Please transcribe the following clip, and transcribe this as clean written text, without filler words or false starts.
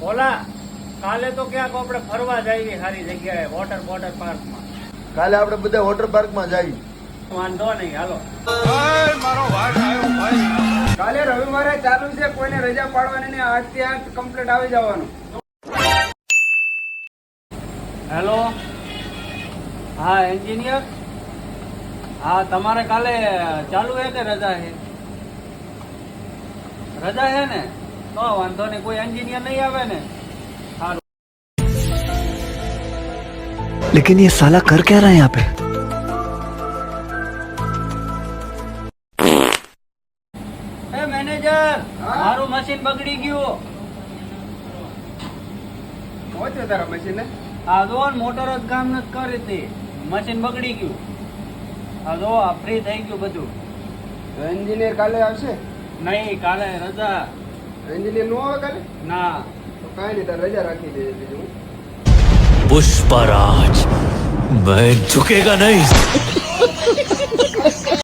ઓલા કાલે તો ક્યાંક આપણે ફરવા જઈએ સારી જગ્યાએ વોટર પાર્કમાં. કાલે આપણે બધા વોટર પાર્કમાં જઈએ. વાંધો નહીં, હાલો. કાલે રવિવારે ચાલુ છે, કોઈને રજા પાડવાની નહીં. 8 થી 8 કમ્પ્લીટ આવી જવાનું. હેલો, હા એન્જિનિયર. હા, તમારે કાલે ચાલુ છે કે રજા છે? રજા છે ને, તો વાંધો નહીં. કોઈ એન્જિનિયર નહીં આવે ને? સારું. लेकिन ये साला कर क्या रहा है यहाँ पे? એ મેનેજર, મારું મશીન બગડી ગયું. પહોંચ્યો તારા મશીન? આ જો મોટર જ કામ નથી કરી હતી, મશીન બગડી ગયું. આ જો ફ્રી થઈ ગયું બધું. તો એન્જિનિયર કાલે આવશે? નહીં, કાલે રજા. એન્જિનિયર નો આવે કાલે? ના. તો કાંઈ નહીં, તારે રજા રાખી દેજે બીજું. पुष्पराज मैं झुकेगा नहीं.